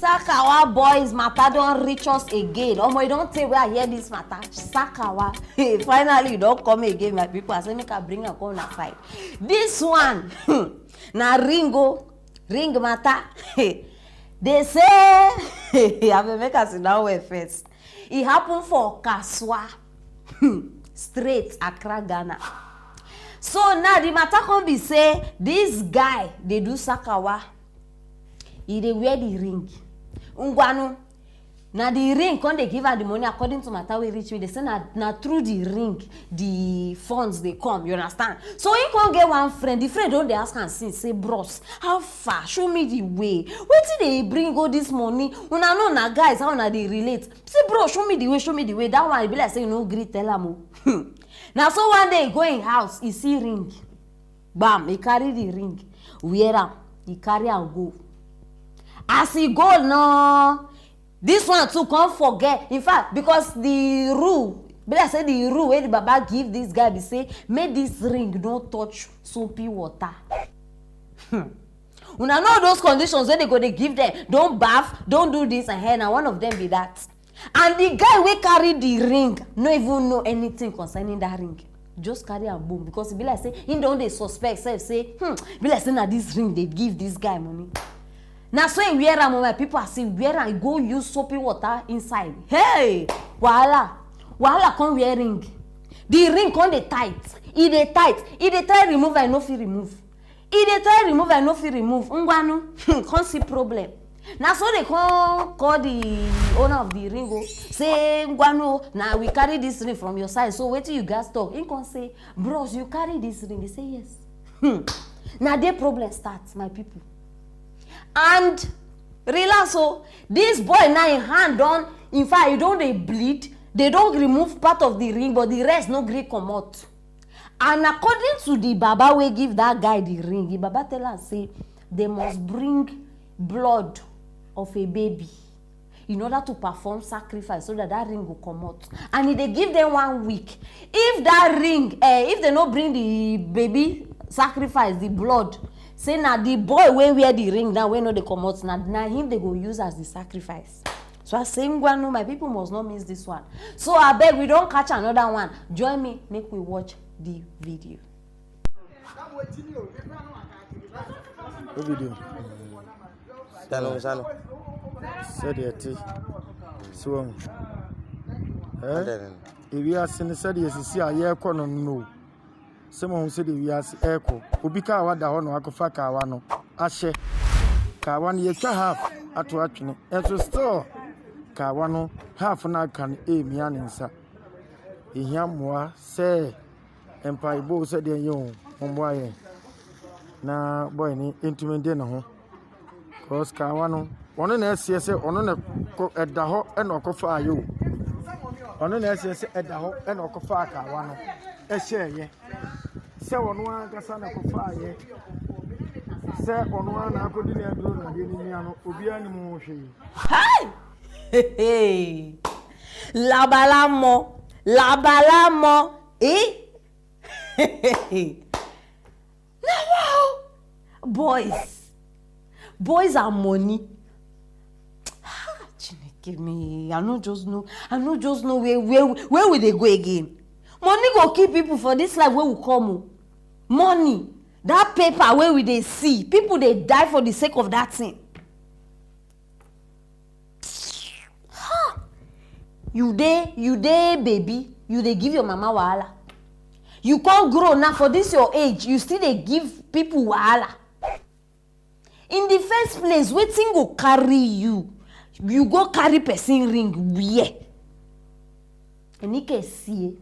Sakawa boys matter don't reach us again. We don't say where I hear this matter. Sakawa. Finally, you don't come again, my people. I say make I bring a corner side. This one, na ring matter. They say, I will make us sit down way first. It happened for Kaswa, straight Accra, Ghana. So now the matter can be say this guy they do Sakawa. He dey wear the ring. Ungwanu. Now the ring when they give her the money according to matter we reach me. They say na through the ring the funds they come. You understand? So he can't get one friend. The friend don't they ask and say bros, how far? Show me the way. Where did they bring all this money? Una know na guys how na they relate. Say bro, show me the way. Show me the way. That one be like say you know greet tell am. Now so one day he go in house, he see ring. Bam, he carry the ring. Wear am, he carry am go. As he go no, this one too can't forget. In fact, because the rule, but I say the rule where the Baba give this guy, be say, make this ring don't touch soapy water. Una know those conditions where they give them, don't bath, don't do this and here. Now one of them be that. And the guy will carry the ring, no even know anything concerning that ring. Just carry a boom because he be like say, he don't they suspect, say, be like say na this ring they give this guy money. Now so in wear am, my people are saying wear am, go use soapy water inside. Hey, wahala come wear ring. The ring come dey tight. It dey tight. It dey try remove and no fit remove. It dey try remove and no fit remove. Ngwanu, can't see problem. Now so they call the owner of the ring, say Ngwanu, now we carry this ring from your side. So wait till you guys talk. He can say, bros, you carry this ring. They say yes. Now their problem starts, my people. And relax, so this boy now in hand on, in fact, you don't they bleed, they don't remove part of the ring, but the rest no gree come out. And according to the Baba we give that guy the ring, the Baba tell us say they must bring blood of a baby in order to perform sacrifice so that that ring will come out. And if they give them 1 week, if that ring, if they not bring the baby sacrifice, the blood, say now the boy where wear the ring now, when no they come out, now him they go use as the sacrifice. So I say, no, my people must not miss this one. So I beg we don't catch another one. Join me, make we watch the video. What video? Sano. Said it. So, if you are saying said yes, see a year corner no. Someone said if you are echo, Ubika wada hono akofa kawano. Ashe kawano ye half atu atwene. Enso still kawano half na kan emi aninsa. Ihia moa say empire bo said ye yo omwaye. Na boy ni intimate na ho. Cause kawano ono na esie se ono na eda ho e na okofa ayo. Ono na esie se eda ho e na okofa kawano. Ehye se ono agasa na kofa aye. Se ono na akodi na aduro na de ni ano obi ani mu hwe. Hey. Labalamo. Now, boys are money. Give me. I not just know where will they go again. Money go keep people for this life where we come. Money, that paper where we they see people they die for the sake of that thing. You there, baby. You they give your mama wahala. You can't grow now for this your age. You still they give people wahala. In the first place, waiting go carry you. You go carry person ring where? And you can see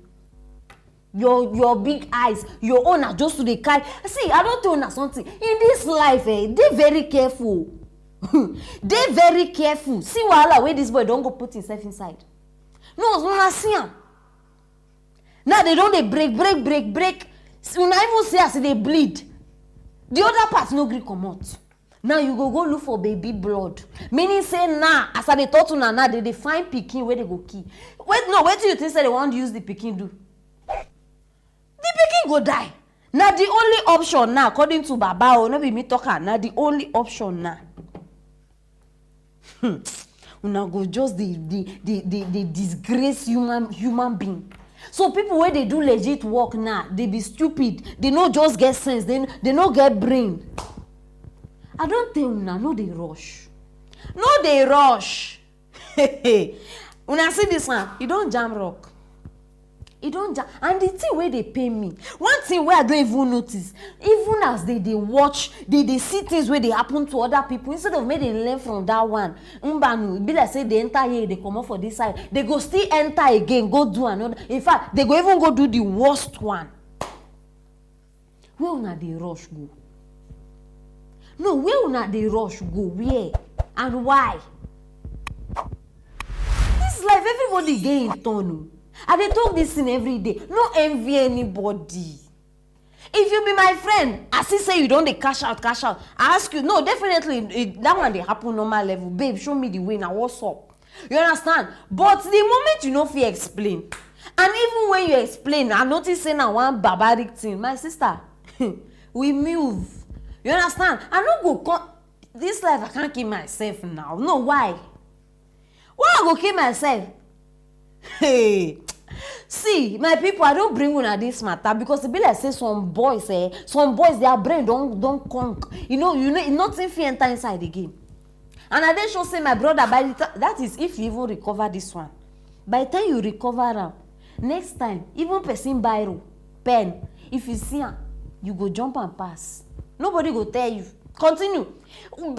your big eyes, your own are just to the carry. See, I don't tell you something. In this life, they very careful. They very careful. See wahala where this boy don't go put himself inside. No, it's not see him. Now they don't they break. So now even see as they bleed. The other part no gree come out. Now you go look for baby blood. Meaning say now, as I they talk to now they find pikin where they go key. Wait till you think say they want to use the pikin do. The pikin go die. Now the only option now, according to Baba, no be me talker. Now the only option now. Una go just the disgrace human being. So people wey dey do legit work now, they be stupid. They no just get sense. They no get brain. I don tell una, no dey rush. No dey rush. Una see this one, e don jam rock. E don jam, and the thing wey dey pain me, one thing wey I don't even notice, even as they watch, they see things wey dey happen to other people, instead of make dem learn from that one, mbanu, e be like say they enter here, they comot for this side, they go still enter again, go do another. In fact, they go even go do the worst one. Where una dey rush go? No, where una dey rush go? Where and why? This life, everybody get in turn. I dey talk this thing every day. No envy anybody. If you be my friend, I see say you don't dey cash out. I ask you, no, definitely that one dey happen normal level. Babe, show me the way now. What's up? You understand? But the moment you no fit explain, and even when you explain, I notice say na one barbaric thing. My sister, we move. You understand? I no go come. This life I can't keep myself now. No, why? Why I go kill myself? Hey, see, my people, I don't bring una this matter because it be like say some boys, their brain don't conk. You know, nothing fit enter inside again. And I then show say my brother, by the time, that is if you even recover this one. By the time you recover am, next time, even person biro, pen, if you see am, you go jump and pass. Nobody go tell you. Continue.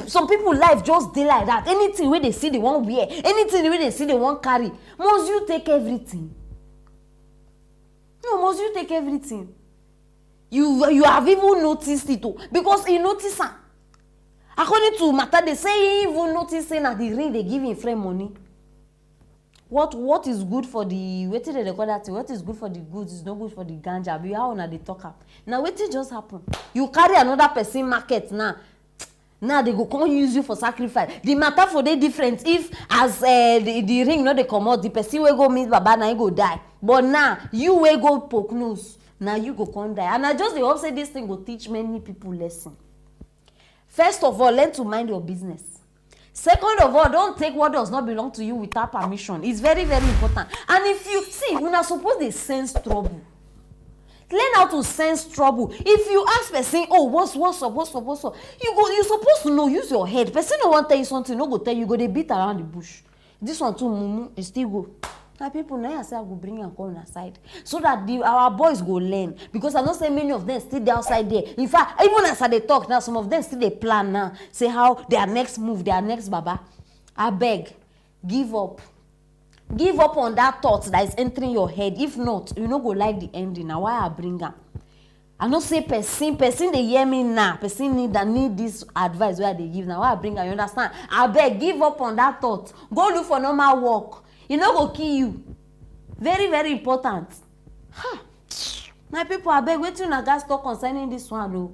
Some people life just dey like that. Anything wey they see they won't wear, anything wey they see they won't carry. Must you take everything? No, must you take everything? You have even noticed it too, because you notice am. According to matter, they say he even notice say na the ring they give him friend money. What is good for the wetin they call that thing? What is good for the goods is not good for the ganja. Be how una dey talk am. Now wetin just happen? You carry another person market now. Now they go come use you for sacrifice. The matter for they different. If as the ring no dey comot, the person wey go meet Baba na he go die. But now you wey go poke nose, now you go come die. And I just dey hope say this thing go teach many people lesson. First of all, learn to mind your business. Second of all, don't take what does not belong to you without permission. It's very, very important. And if you see, we're not supposed to sense trouble. Learn how to sense trouble. If you ask person, oh, what's up? You supposed to know, use your head. Person no want tell you something, no go tell you, go they beat around the bush. This one too, mumu, it still go. Now people now say I go bring and come aside so that our boys go learn, because I know say many of them still dey outside there. In fact, even as they talk now, some of them still they plan now, say how their next move, their next baba. I beg, give up on that thought that is entering your head. If not, you no go like the ending. Now why I bring am? I no say person they hear me now. Person need this advice where they give now. Why I bring am? You understand? I beg, give up on that thought. Go look for normal work. E no go kill you. Very, very important. My people, I beg, wetin una gats talk concerning this one o.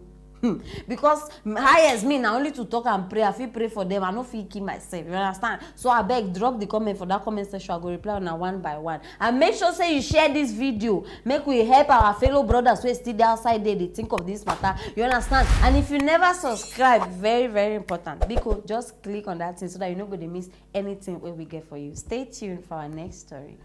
Because highest me na only to talk and pray. I fit pray for them. I no fit kill myself. You understand? So I beg, drop the comment for that comment section. I go reply on one by one. And make sure say you share this video. Make we help our fellow brothers who still there outside there. They think of this matter. You understand? And if you never subscribe, very, very important. Because just click on that thing so that you no go to miss anything we get for you. Stay tuned for our next story.